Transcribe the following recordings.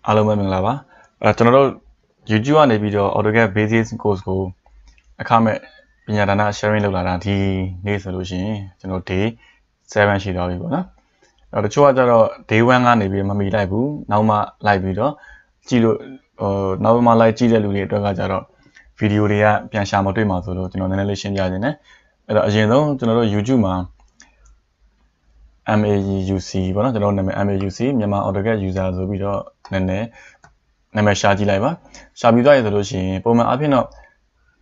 အားလုံးပဲမင်္ဂလာပါကျွန်တော်တို့ YouTube ကနေပြီးတော့ AutoCAD Basics course ကိုအခမဲ့ပညာဒါန sharing လုပ်လာတာဒီနေ့ဆိုလို့ရှိရင်ကျွန်တော် day 7ရှိသွားပြီပေါ့နော်တချို့ကကြတော့ day 1ကနေပြီးမမီလိုက်ဘူးနောက်မှလိုက်ပြီးတော့ကြည့်လို့နောက်မှလိုက်ကြည့်တဲ့လူတွေအတွက်ကကြတော့ဗီဒီယိုတွေကပြန်ရှာမတွေ့မှာဆိုလို့ကျွန်တော်နည်းနည်းလေးရှင်းပြခြင်းနဲ့အဲ့တော့အရင်ဆုံးကျွန်တော်တို့ YouTube မှာ MAUC ပေါ့နော်ကျွန်တော်နာမည် MAUC မြန်မာ AutoCAD user ဆိုပြီးတော့နည်းနည်းနာမည်ရှာကြည့်လိုက်ပါရှာပြီးသွားရဆိုလို့ရှိရင်ပုံမှန်အဖြစ်တော့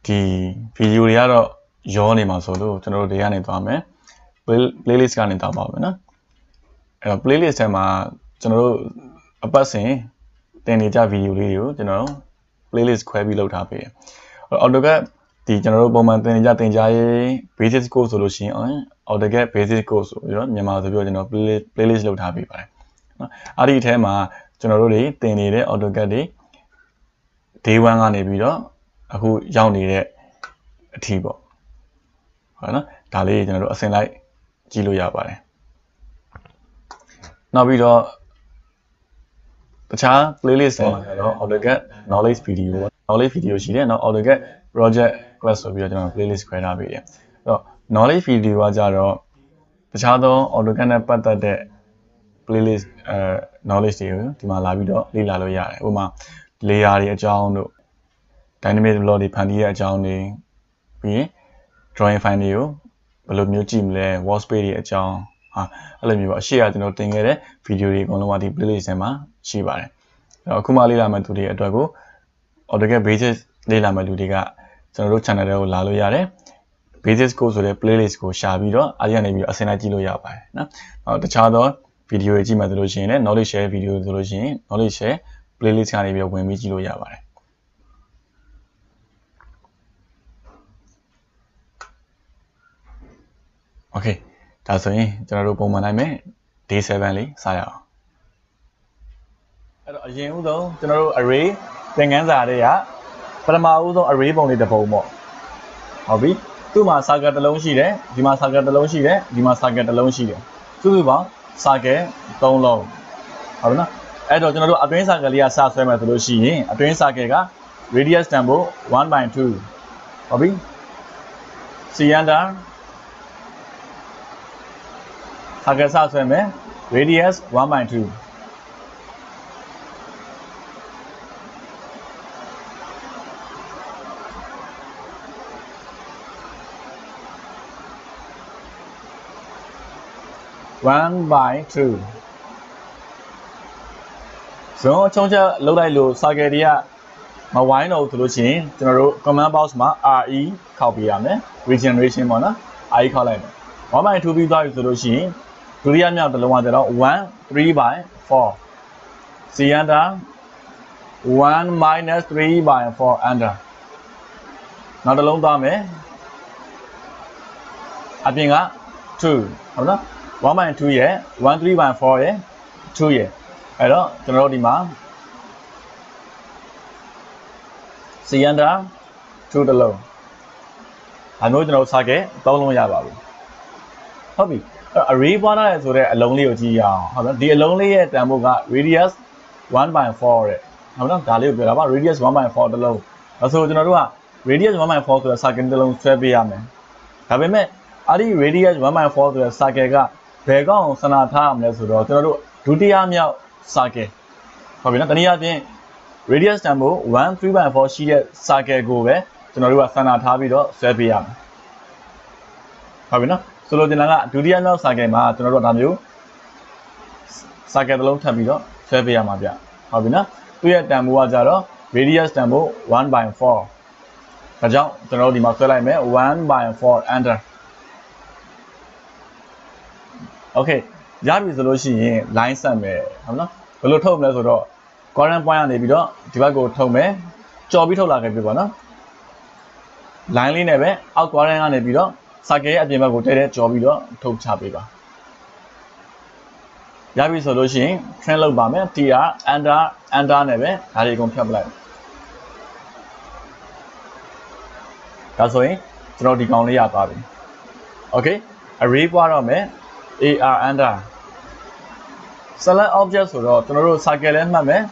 ဒီဗီဒီယိုတွေကတော့ရောနေမှာဆိုလို့ကျွန်တော်တို့တွေကနေသွားမယ် playlist ကနေသွားပါမယ်နော်အဲ့တော့ playlist ထဲမှာကျွန်တော်တို့အပတ်စဉ်တင်နေကြဗီဒီယိုလေးတွေကိုကျွန်တော် playlist ခွဲပြီးလုပ်ထားပေးတယ် AutoCAD ဒီကျွန်တော်တို့ပုံမှန်တင်နေကြရေး basic course ဆိုလို့ရှိရင် AutoCAD basic course ဆိုပြီးတော့မြန်မာဆိုပြီးတော့ကျွန်တော် playlist လုပ်ထားပေးပါတယ်နော်အဲ့ဒီအထဲမှာကျွန်တော်တို့တွေတင်နေတဲ့ AutoCAD တွေ day 1ကနေပြီးတော့အခုရောက်နေတဲ့အထိပေါ့ဟုတ်နော်ဒါလေးကျွန်တော်တို့အစဉ်လိုက်ကြည့်လို့ရပါတယ်နောက်ပြီးတော့တခြား playlist တွေမှာတော့ AutoCAD knowledge video ရှိတယ်နော် AutoCAD project class ဆိုပြီးတော့ကျွန်တော် playlist ခွဲထားပေးတယ်အဲ့တော့ knowledge video ကကြတော့တခြားသော AutoCAD နဲ့ပတ်သက်တဲ့ playlist knowledge တွေကိုဒီမှာလာပြီးတော့လေ့လာလို့ရတယ်ဥပမာ layer တွေအကြောင်းတို့ dynamic block တွေဖန်တီးတဲ့အကြောင်းတွေပြီးရင် drawing file တွေကိုဘယ်လိုမျိုးကြည့်မလဲ workspace တွေအကြောင်းအဲ့လိုမျိုးပေါ့အရှိကကျွန်တော်တင်ခဲ့တဲ့ video တွေအကုန်လုံးကဒီ playlist ထဲမှာရှိပါတယ်အဲ့တော့အခုမှလေ့လာမယ့်သူတွေအတွက်ကို AutoCAD basic လေ့လာမယ့်လူတွေကကျွန်တော်တို့ channel တွေကိုလာလို့ရတယ် basic course ဆိုတဲ့ playlist ကိုရှာပြီးတော့အားရနေပြီးတော့အစဉ်လိုက်ကြည့်လို့ရပါတယ်နော်တခြားသောဗီဒီယိုတွေကြည့်မှဆိုလို့ရှိရင်လည်း knowledge share ဗီဒီယိုဆိုလို့ရှိရင် knowledge share playlist ကနေပြီးဝင်ပြီးကြည့်လို့ရပါတယ် Okay ဒါဆိုရင်ကျွန်တော်တို့ပုံမှန်တိုင်းမဲ့ day 7လေးစရအောင်အဲ့တော့အရင်ဦးဆုံးကျွန်တော်တို့ array သင်ခန်းစာတွေကပထမဦးဆုံး array ပုံလေးတစ်ပုံပေါ့ဟုတ်ပြီသူ့မှာ circle တစ်လုံးရှိတယ်ဒီမှာ circle တစ်လုံးရှိတယ်ဒီမှာ circle တစ်လုံးရှိတယ်စုစုပေါင်း circle 3လုံးဟုတ်ပြီနော်အဲ့တော့ကျွန်တော်တို့အတွင်း circle လေးကစဆွဲမယ်ဆိုလို့ရှိရင်အတွင်း circle က radius တန်ဖို့ 1/2 ဟုတ်ပြီ center circle စဆွဲမယ် radius 1/2 1/2 ဇုံအချုံးချက်လောက်လိုက်လို့ circle တွေကမဝိုင်းတော့ဘူးဆိုလို့ရှိရင်ကျွန်တော်တို့ command box မှာ re ခောက်ပေးရမယ် regeneration ပေါ့နော် re ခောက်လိုက်မယ် 1/2 ပြီးသွားပြီဆိုလို့ရှိရင်ဒုတိယမြောက်တစ်လုံးကကျတော့ 1/3/4 center 1 - 3/4 under နောက်တစ်လုံးသွားမယ်အပြင်က2ဟုတ်နော် 1/2 ရဲ့ 1/3/4 ရဲ့ 2 ရဲ့အဲ့တော့ကျွန်တော်တို့ဒီမှာ center 2တစ်လုံးဒါမျိုးကျွန်တော်စခဲ့3လုံးရပါပြီဟုတ်ပြီarray ပွားထားရဆိုတဲ့အလုံးလေးကိုကြည့်ရအောင်ဟုတ်နော်ဒီအလုံးလေးရဲ့တန်ဖိုးက radius 1/4 တဲ့ဟုတ်နော်ဒါလေးကိုပြောတာပါ radius 1/4 တစ်လုံးဒါဆိုကျွန်တော်တို့က radius 1/4 ဆိုတဲ့ circle တစ်လုံးဆွဲပေးရမယ်ဒါပေမဲ့အဲ့ဒီ radius 1/4 ဆိုတဲ့ circle ကဘယ်ကောင်စနာထားရမလဲဆိုတော့ကျွန်တော်တို့ဒုတိယမြောက် circle ဟုတ်ပြီနော်တနည်းအားဖြင့် radius တန်ဖိုး 1/3/4 ရှိတဲ့ circle ကိုပဲကျွန်တော်တို့ကစနာထားပြီးတော့ဆွဲပေးရမယ်ဟုတ်ပြီနော်ဆိုလိုချင်တာကဒုတိယမြောက် circle မှာကျွန်တော်တို့ဒါမျိုး circle တစ်လုံးထပ်ပြီးတော့ဆွဲပေးရမှာဗျဟုတ်ပြီနော်သူ့ရဲ့တန်ဖိုးကကြတော့ radius တန်ဖိုး 1/4 ဒါကြောင့်ကျွန်တော်တို့ဒီမှာဆွဲလိုက်မယ် 1/4 under Okay ရပြီဆိုလို့ရှိရင် line ဆက်မယ်ဟုတ်နော်ဘယ်လိုထုတ်မလဲဆိုတော့ current point ကနေပြီးတော့ဒီဘက်ကိုထုတ်မယ်ကြော်ပြီးထုတ်လာခဲ့ပြီပေါ့နော် line လေးနဲ့ပဲအောက် current ကနေပြီးတော့ circle ရဲ့အပြင်ဘက်ကိုတဲကြော်ပြီးတော့ထုတ်ချပေးပါရပြီဆိုလို့ရှိရင် train လုပ်ပါမယ် tr under နဲ့ပဲဒါတွေအကုန်ဖြတ်ပလိုက်ဒါဆိုရင်ကျွန်တော်ဒီကောင်လေးရသွားပြီ Okay array ပွားတော့မယ် ar under select object ဆိုတော့ကျွန်တော်တို့ circle လဲမှတ်မယ်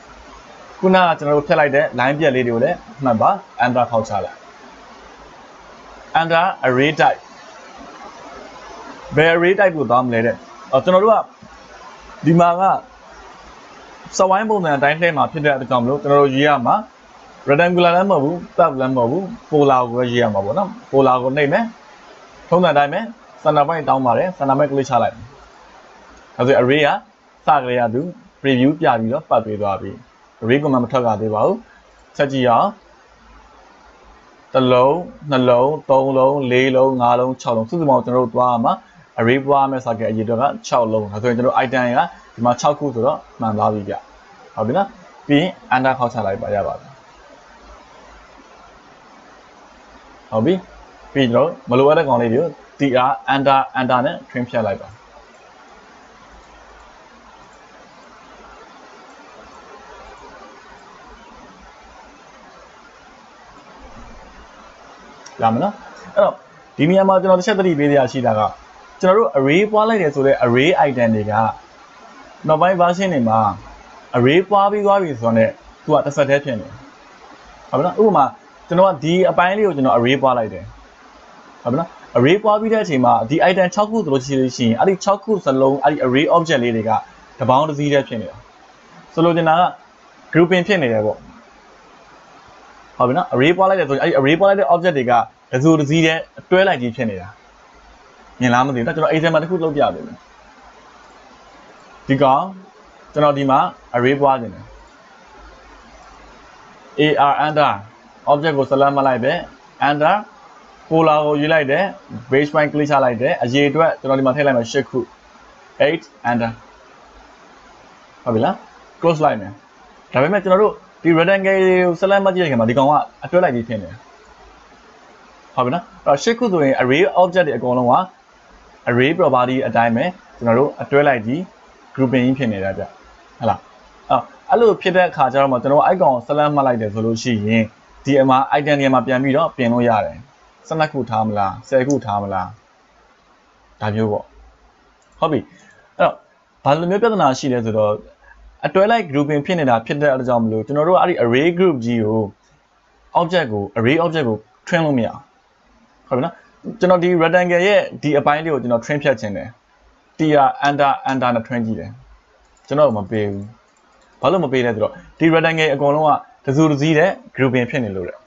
ခုနကကျွန်တော်တို့ဖြတ်လိုက်တဲ့ line ပြက်လေးတွေကိုလည်းမှတ်ပါ enter ခေါက်ချလိုက် enter array type ဘယ် array type ကိုသွားမလဲတဲ့ကျွန်တော်တို့ကဒီမှာကစဝိုင်းပုံစံအတိုင်းထဲမှာဖြစ်တဲ့အကြောင်းမလို့ကျွန်တော်တို့ရေးရမှာ rectangular လည်းမဟုတ်ဘူး tab လည်းမဟုတ်ဘူး polar ကိုပဲရေးရမှာပေါ့နော် polar ကိုနှိပ်မယ်ထုံးစံတိုင်းပဲ center point တောင်းပါတယ် center point ကလေးချလိုက်အဲဆို array ကစကလေးကသူ preview ပြပြီးတော့ပတ်ပေးသွားပြီ array ကမှမထွက်ကြသေးပါဘူးဆက်ကြည့်အောင်တစ်လုံးနှလုံးသုံးလုံးလေးလုံးငါးလုံး6လုံးစုစုပေါင်းကျွန်တော်တို့သွားရမှာ array ပွားမဲ့ circle အရေအတွက်က6လုံးဒါဆိုရင်ကျွန်တော် item ကဒီမှာ6ခုဆိုတော့မှန်သွားပြီဗျဟုတ်ပြီနော်ပြီးရင် enter ခေါက်ချလိုက်ပါရပါပြီဟုတ်ပြီပြီးတော့မလိုအပ်တဲ့ကောင်လေးတွေကို tr enter နဲ့ trim ဖြတ်လိုက်ပါရမလားအဲ့တော့ဒီနေရာမှာကျွန်တော်တစ်ချက်သတိပေးရရှိတာကကျွန်တော်တို့ array ပွားလိုက်တယ်ဆိုတော့ array item တွေကနောက်ပိုင်း version တွေမှာ array ပွားပြီးသွားပြီဆိုတော့ ਨੇ သူကတစ်ဆက်တည်းဖြစ်နေဟုတ်ပြီနော်ဥပမာကျွန်တော်ကဒီအပိုင်းလေးကိုကျွန်တော် array ပွားလိုက်တယ်ဟုတ်ပြီနော် array ပွားပြီးတဲ့အချိန်မှာဒီ item 6ခုဆိုလို့ရှိရင်အဲ့ဒီ6ခုစလုံးအဲ့ဒီ array object လေးတွေကတပေါင်းတစ်စီးတည်းဖြစ်နေတာဆိုလိုချင်တာက grouping ဖြစ်နေတယ်ပေါ့ဟုတ်ပြီနော် array ပွားလိုက်တယ်ဆိုရင်အဲ့ဒီ array ပွားလိုက်တဲ့ object တွေကတစုတစ်စီးတည်းတွဲလိုက်ကြီးဖြစ်နေတာမြင်လားမသိဘူးကျွန်တော် example တစ်ခုလုပ်ပြပေးမယ်ဒီကောင်ကျွန်တော်ဒီမှာ array ပွားခြင်းတယ် ar enter object ကို select မှတ်လိုက်ပဲ enter polar ကိုယူလိုက်တယ် base point ကလစ်ချလိုက်တယ်အရေအတွက်ကျွန်တော်ဒီမှာထည့်လိုက်မယ်8ခု8 enter ဟုတ်ပြီလား close လိုက်မယ်ဒါပေမဲ့ကျွန်တော်တို့ဒီ rectangle ကို select မှတ်ကြည့်တဲ့အခါမှာဒီကောင်ကအတွဲလိုက်ကြီးဖြစ်နေတယ်ဟုတ်ပြီနော်အဲ့တော့8ခုဆိုရင် array object တွေအကုန်လုံးက array property အတိုင်းပဲကျွန်တော်တို့အတွဲလိုက်ကြီး grouping ဖြစ်နေတာဗျဟုတ်လားအဲ့လိုဖြစ်တဲ့အခါကျတော့မှကျွန်တော် icon ကို select မှတ်လိုက်တယ်ဆိုလို့ရှိရင်ဒီအမှာ item တွေမှာပြန်ပြီးတော့ပြင်လို့ရတယ်12ခုထားမလား10ခုထားမလားဒါမျိုးပေါ့ဟုတ်ပြီအဲ့တော့ဘာလိုမျိုးပြဿနာရှိလဲဆိုတော့အတွဲလိုက် grouping ဖြစ်နေတာဖြစ်တဲ့အကြောင်းမလို့ကျွန်တော်တို့အဲ့ဒီ array group ကြီးကို array object ကို trim လို့မရဟုတ်ပြီနော်ကျွန်တော်ဒီ rectangle ရဲ့ဒီအပိုင်းလေးကိုကျွန်တော် trim ဖြတ်ခြင်းတယ် tr enter နဲ့ trim ကြည့်တယ်ကျွန်တော်မပေးဘူးဘာလို့မပေးလဲဆိုတော့ဒီ rectangle အကုန်လုံးကတစုတစည်းတဲ့ grouping ဖြစ်နေလို့တဲ့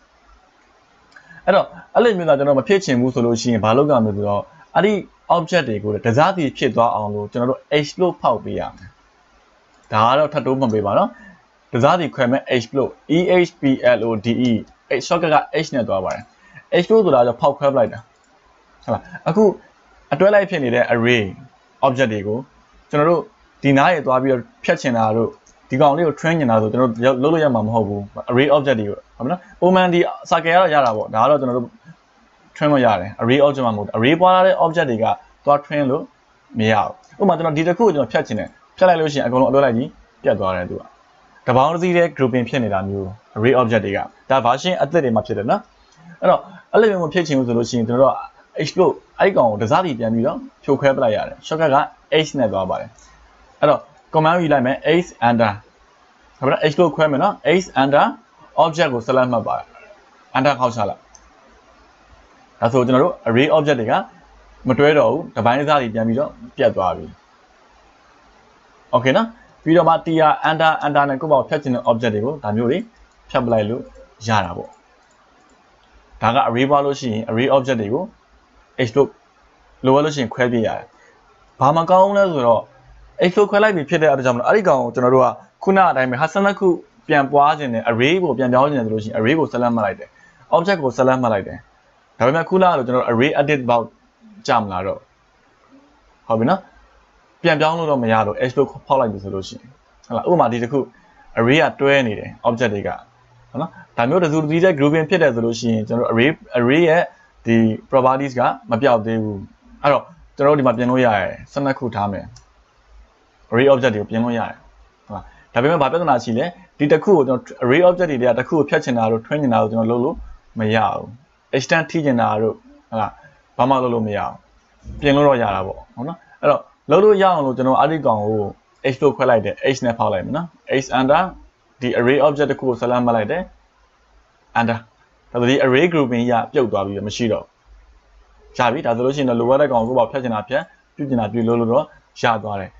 အဲ့တော့အဲ့လိုမျိုးသာကျွန်တော်မဖြစ်ချင်ဘူးဆိုလို့ရှိရင်ဘာလုပ်ကြမလဲဆိုတော့အဲ့ဒီ object တွေကိုတစားစီဖြစ်သွားအောင်လို့ကျွန်တော်တို့ explode ဖောက်ပေးရမယ်ဒါကတော့ထပ်တိုးမပေးပါနော်တစားစီခွဲမဲ့ explode shortcut က h နဲ့သွားပါတယ် explode ဆိုတာကဖောက်ခွဲပလိုက်တာဟုတ်လားအခုအတွဲလိုက်ဖြစ်နေတဲ့ array object တွေကိုကျွန်တော်တို့ဒီနားရေသွားပြီးတော့ဖြတ်ချင်တာတို့ဒီကောင်လေးကို train နေတာဆိုကျွန်တော်တို့လုပ်လို့ရမှာမဟုတ်ဘူး array object တွေကိုဟုတ်မလားပုံမှန်ဒီ circle ကတော့ရတာပေါ့ဒါကတော့ကျွန်တော်တို့ train လို့ရတယ် array object မှာမဟုတ် array ပွားလာတဲ့ object တွေကသွား train လို့မရဘူးဥပမာကျွန်တော်ဒီတစ်ခုကိုကျွန်တော်ဖြတ်ချင်တယ်ဖြတ်လိုက်လို့ရှိရင်အကုန်လုံးအတွဲလိုက်ကြီးပြတ်သွားတယ်သူကတပေါင်းတစ်စီးတဲ့ grouping ဖြစ်နေတာမျိုး array object တွေကဒါ version အသစ်တွေမှာဖြစ်တယ်နော်အဲ့တော့အဲ့လိုမျိုးမဖြစ်ချင်ဘူးဆိုလို့ရှိရင်ကျွန်တော်တို့ explode အဲ့ကောင်ကိုတစားစီပြန်ပြီးတော့ဖြိုခွဲပလိုက်ရတယ် shortcut က h နဲ့သွားပါတယ်အဲ့တော့ command ယူလိုက်မယ် h enter ဟုတ်ပြီနော် explode ခွဲမယ်နော် h enter object ကို select မှတ်ပါ enter ခေါက်ချလိုက်ဒါဆိုကျွန်တော်တို့ array object တွေကမတွဲတော့ဘူးတစ်ပိုင်းတစ်စားစီပြန်ပြီးတော့ပြတ်သွားပြီ okay နော်ပြီးတော့မှ tr enter နဲ့ကိုယ့်ဘောက်ဖြတ်ချင်တဲ့ object တွေကိုဒါမျိုးတွေဖြတ်ပလိုက်လို့ရတာပေါ့ဒါက array ပွားလို့ရှိရင် array object တွေကို explode လိုရလို့ရှိရင်ခွဲပြရတယ်ဘာမှကောင်းလဲဆိုတော့ explode ခွဲလိုက်ပြီဖြစ်တဲ့အကြောင်းမလို့အဲ့ဒီကောင်ကိုကျွန်တော်တို့ကခုနအတိုင်းပဲဟာ12ခုပြန်ပွားခြင်းနဲ့ array ကိုပြန်ပြောင်းခြင်းနဲ့ဆိုလို့ရှိရင် array ကို select မှတ်လိုက်တယ် object ကို select မှတ်လိုက်တယ်ဒါပေမဲ့ခုနကတော့ကျွန်တော် array edit box ကြာမလာတော့ဟုတ်ပြီနော်ပြန်ပြောင်းလို့တော့မရတော့ explode ဖောက်လိုက်ပြီဆိုလို့ရှိရင်ဟုတ်လားဥပမာဒီတစ်ခု array ကတွဲနေတယ် object တွေကဟုတ်နော်ဒါမျိုးတစုတစည်းတဲ့ grouping ဖြစ်တယ်ဆိုလို့ရှိရင်ကျွန်တော် array ရဲ့ဒီ properties ကမပြောက်သေးဘူးအဲ့တော့ကျွန်တော်ဒီမှာပြင်လို့ရတယ်12ခုထားမယ် array object တွေကိုပြင်လို့ရတယ်ဟုတ်လားဒါပေမဲ့ဘာပြဿနာရှိလဲဒီတစ်ခုကိုကျွန်တော် array object တွေကတစ်ခုကိုဖြတ်ချင်တာတို့ train ချင်တာတို့ကျွန်တော်လုပ်လို့မရဘူး extend ထိချင်တာတို့ဟုတ်လားဘာမှလုပ်လို့မရဘူးပြင်လို့တော့ရတာပေါ့ဟုတ်နော်အဲ့တော့လုပ်လို့ရအောင်လို့ကျွန်တော်အဲ့ဒီကောင်ကို h လို့ခွဲလိုက်တယ် h နဲ့ဖောက်လိုက်မယ်နော် h enter the array object တစ်ခုကို select မှတ်လိုက်တယ် enter ဒါဆိုဒီ array grouping ရပြုတ်သွားပြီးတော့မရှိတော့ရပြီဒါဆိုလို့ရှိရင်တော့ lower တဲ့ကောင်ကိုပေါ့ဖြတ်ချင်တာဖြတ်ပြုတ်ချင်တာပြုတ်လို့တော့ရသွားတယ်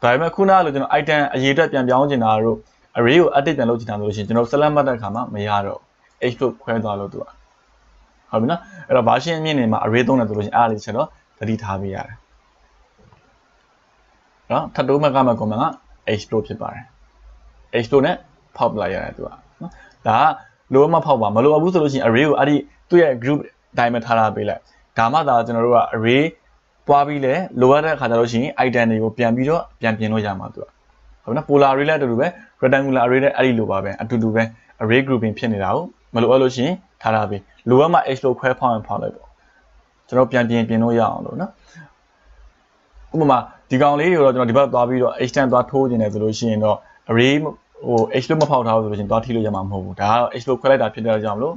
ဒါပေမဲ့ခုနကလို့ကျွန်တော် item အရေးအတွက်ပြန်ပြောင်းချင်တာတို့ array ကို edit ပြန်လုပ်ချင်တာဆိုလို့ရှိရင်ကျွန်တော် select မှတ်တဲ့အခါမှာမရတော့ h လို့ခွဲသွားလို့သူကဟုတ်ပြီနော်အဲ့တော့ version အမြင့်နေမှာ array သုံးတယ်ဆိုလို့ရှိရင်အားလေးချက်တော့သတိထားပေးရတယ်နော်ထပ်တိုးမဲ့ကမဲ့ comment က h လို့ဖြစ်ပါတယ် h လို့ ਨੇ ဖောက်လိုက်ရတယ်သူကနော်ဒါကလိုမှဖောက်ပါမလိုဘူးဆိုလို့ရှိရင် array ကိုအဲ့ဒီသူ့ရဲ့ group တိုင်းမှာထားတာပေးလိုက်ဒါမှသာကျွန်တော်တို့က array ပွားပြီးလဲလိုအပ်တဲ့အခါကျလို့ရှိရင် item တွေကိုပြန်ပြီးတော့ပြန်ပြင်လို့ရမှာသူကဟုတ်နော် polar array လည်းအတူတူပဲ rectangular array လည်းအဲ့ဒီလိုပါပဲအတူတူပဲ array grouping ဖြစ်နေတာကိုမလိုအပ်လို့ရှိရင်ထားတာပေးလိုအပ်မှ h လို့ခွဲဖောက်ရင်ဖောက်လိုက်ပေါ့ကျွန်တော်ပြန်ပြင်လို့ရအောင်လို့နော်ဥပမာဒီကောင်လေးတွေတော့ကျွန်တော်ဒီဘက်သွားပြီးတော့ h တန်းသွားထိုးနေတယ်ဆိုလို့ရှိရင်တော့ array ဟို h လို့မဖောက်ထားဘူးဆိုလို့ရှိရင်သွားထိလို့ရမှာမဟုတ်ဘူးဒါကတော့ h လို့ခွဲလိုက်တာဖြစ်တဲ့ကြောင့်မလို့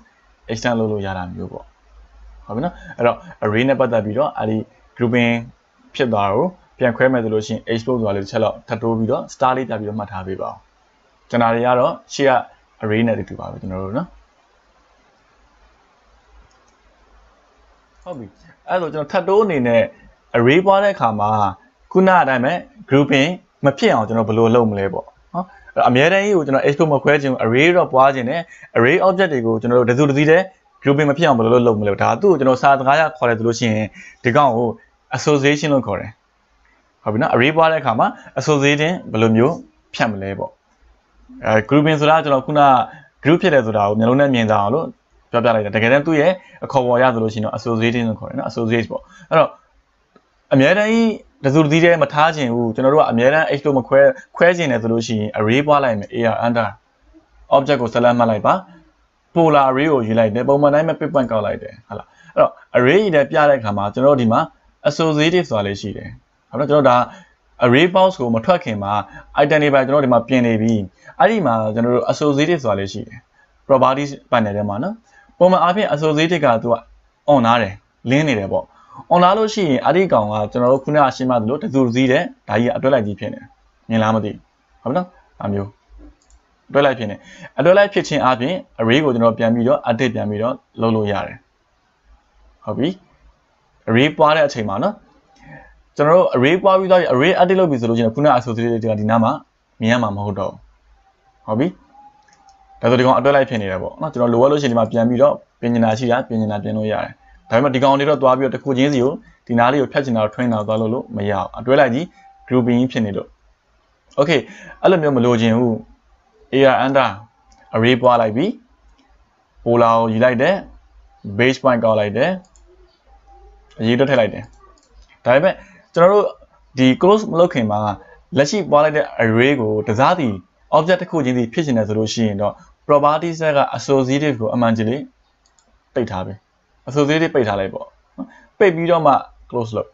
h တန်းလုပ်လို့ရတာမျိုးပေါ့ဟုတ်ပြီနော်အဲ့တော့ array နဲ့ပတ်သက်ပြီးတော့အဲ့ဒီ grouping ဖြစ်သွားတော့ပြန်ခွဲမယ်ဆိုလို့ရှိရင် h လို့ဆိုတာလေးတစ်ချက်တော့ထပ်တိုးပြီးတော့ star လေးပြပြီးတော့မှတ်ထားပေးပါအောင်ကျွန်တော်တွေကတော့ရှေ့က array နဲ့တူပါပဲကျွန်တော်တို့နော်ဟုတ်ပြီအဲ့တော့ကျွန်တော်ထပ်တိုးအနေနဲ့ array ပွားတဲ့အခါမှာခုနအတိုင်းပဲ grouping မဖြစ်အောင်ကျွန်တော်ဘယ်လိုလုပ်မလဲပေါ့နော်အများတန်းကြီးကိုကျွန်တော် h လို့မခွဲခြင်း array တော့ပွားခြင်းနဲ့ array object တွေကိုကျွန်တော်တို့တစုတစည်းတဲ့ grouping မဖြစ်အောင်ဘယ်လိုလုပ်မလဲဒါသူ့ကိုကျွန်တော်စာစကားရခေါ်တယ်ဆိုလို့ရှိရင်ဒီကောင်ကို association လို့ခေါ်တယ်ဟုတ်ပြီနော် array ပွားတဲ့အခါမှာ association ဘယ်လိုမျိုးဖြတ်မလဲပေါ့grouping ဆိုတာကျွန်တော်ခုန group ဖြစ်တယ်ဆိုတာကိုမျိုးလုံးနဲ့မြင်ကြအောင်လို့ပြောပြလိုက်တယ်တကယ်တမ်းသူ့ရဲ့အခေါ်ပေါ်ရဆိုလို့ရှိရင်တော့ association လို့ခေါ်တယ်နော် associate ပေါ့အဲ့တော့အများတန်းကြီးတစုတစည်းတဲ့မထားခြင်းဘူးကျွန်တော်တို့ကအများတန်း h လို့မခွဲခြင်းတယ်ဆိုလို့ရှိရင် array ပွားလိုက်မယ် ar under object ကို select မှတ်လိုက်ပါ polar array ကိုယူလိုက်တယ်ပုံမှန်တိုင်းပဲ pick point ကောက်လိုက်တယ်ဟုတ်လားအဲ့တော့ array ကြီးနဲ့ပြတဲ့အခါမှာကျွန်တော်တို့ဒီမှာ associative ဆိုတာလေးရှိတယ်ဟုတ်လားကျွန်တော်ဒါ array box ကိုမထွက်ခင်မှာ item တွေပဲကျွန်တော်ဒီမှာပြင်နေပြီအဲ့ဒီမှာကျွန်တော်တို့ associative ဆိုတာလေးရှိတယ် properties panel ထဲမှာနော်ပုံမှန်အားဖြင့် associative ကသူက on နားတယ် link နေတယ်ပေါ့ on နားလို့ရှိရင်အဲ့ဒီကောင်ကကျွန်တော်တို့ခုနကရှင်းပြသလိုတစုစည်းတယ်ဒါကြီးအတွဲလိုက်ကြီးဖြစ်နေမြင်လားမသိဟုတ်ပြီနော်အမျိုးအတွဲလိုက်ဖြစ်နေအတွဲလိုက်ဖြစ်ခြင်းအပြင် array ကိုကျွန်တော်ပြန်ပြီးတော့ edit ပြန်ပြီးတော့လုပ်လို့ရတယ်ဟုတ်ပြီ array ပွားတဲ့အချိန်မှာနော်ကျွန်တော်တို့ array ပွားပြီးတော့ array edit လုပ်ပြီဆိုလို့ရှိရင်ခုန associative ကဒီနားမှာမြင်ရမှာမဟုတ်တော့ဟုတ်ပြီဒါဆိုဒီကောင်အတွဲလိုက်ဖြစ်နေတယ်ပေါ့နော်ကျွန်တော်လိုအပ်လို့ရှိရင်ဒီမှာပြန်ပြီးတော့ပြင်နေတာရှိတာပြင်နေတာပြင်လို့ရတယ်ဒါပေမဲ့ဒီကောင်လေးတော့သွားပြီးတော့တစ်ခုချင်းစီကိုဒီနားလေးကိုဖြတ်ချင်တာတော့ train တာသွားလို့မရအောင်အတွဲလိုက်ကြီး grouping ဖြစ်နေလို့ okay အဲ့လိုမျိုးမလိုချင်ဘူး ar under array ပွားလိုက်ပြီ polar ကိုယူလိုက်တယ် base point ကောက်လိုက်တယ်အရေးတော့ထည့်လိုက်တယ်ဒါပေမဲ့ကျွန်တော်တို့ဒီ close မလုပ်ခင်မှာလက်ရှိပွားလိုက်တဲ့ array ကိုတစားစီ object တစ်ခုချင်းစီဖြစ်ချင်တယ်ဆိုလို့ရှိရင်တော့ property set က associative ကိုအမှန်ကြီးလေးပိတ်ထားပဲ associative ပိတ်ထားလိုက်ပေါ့နော်ပိတ်ပြီးတော့မှ close လုပ်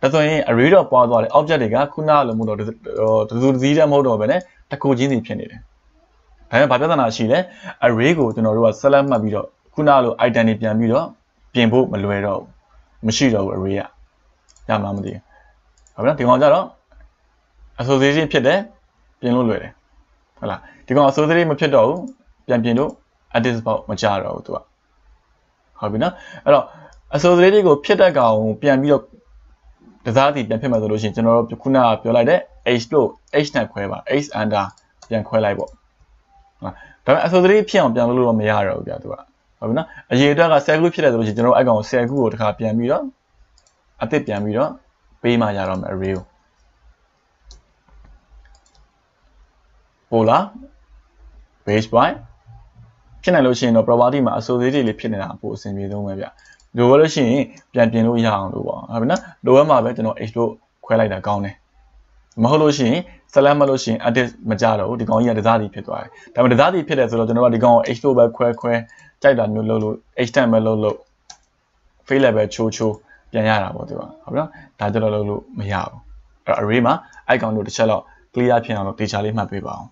ဒါဆိုရင် array တော့ပွားသွားတယ် object တွေကခုနကလိုမျိုးတော့တစုတစည်းတည်းမဟုတ်တော့ဘဲနဲ့တစ်ခုချင်းစီဖြစ်နေတယ်ဒါပေမဲ့ဘာပြဿနာရှိလဲ array ကိုကျွန်တော်တို့က select မှတ်ပြီးတော့ခုနကလို item တွေပြန်ပြီးတော့ပြင်ဖို့မလွယ်တော့ဘူးမရှိတော့ဘူး array ကရမလားမသိဘူးဟုတ်ပြီနော်ဒီကောင်ကြတော့ association ဖြစ်တယ်ပြင်လို့လွယ်တယ်ဟုတ်လားဒီကောင် association မဖြစ်တော့ဘူးပြန်ပြင်လို့ edit box မကြတော့ဘူးသူကဟုတ်ပြီနော်အဲ့တော့ association ကိုဖြစ်တဲ့ကောင်ပြန်ပြီးတော့တစားစီပြန်ဖြစ်မှာဆိုလို့ရှိရင်ကျွန်တော်တို့ခုနကပြောလိုက်တဲ့ h လို့ h နဲ့ခွဲပါ h under ပြန်ခွဲလိုက်ပေါ့ဟုတ်ဒါပေမဲ့ association ဖြစ်အောင်ပြန်လုပ်လို့မရတော့ဘူးဗျာသူကဟုတ်ပြီနော်အရေးအတွက်က cell group ဖြစ်တယ်ဆိုလို့ရှိရင်ကျွန်တော်အဲ့ကောင် cell group ကိုတစ်ခါပြန်ပြီးတော့အသစ်ပြန်ပြီးတော့ပေးမှရတော့မယ် array ကို polar base point ဖြစ်နိုင်လို့ရှိရင်တော့ property မှာ associative လေးဖြစ်နေတာပိုအဆင်ပြေဆုံးပဲဗျလိုလို့ရှိရင်ပြန်ပြင်လို့ရအောင်လို့ပေါ့ဟုတ်ပြီနော်လိုရမှာပဲကျွန်တော် h လို့ခွဲလိုက်တာကောင်းတယ်မဟုတ်လို့ရှိရင် select မလို့ရှိရင် edit မကြတော့ဘူးဒီကောင်ကြီးကတစားစီဖြစ်သွားတယ်ဒါပေမဲ့တစားစီဖြစ်တယ်ဆိုတော့ကျွန်တော်ကဒီကောင်ကို h လို့ပဲခွဲကြိုက်တာမျိုးလုပ်လို့ h တန်ပဲလုပ် fail level ချိုးပြန်ရတာပေါ့သူကဟုတ်ပြီနော်ဒါကြတော့လုပ်လို့မရဘူးအဲ့တော့ array မှာ icon တို့တစ်ချက်တော့ clear ဖြစ်အောင်လို့ data လေးမှတ်ပေးပါအောင်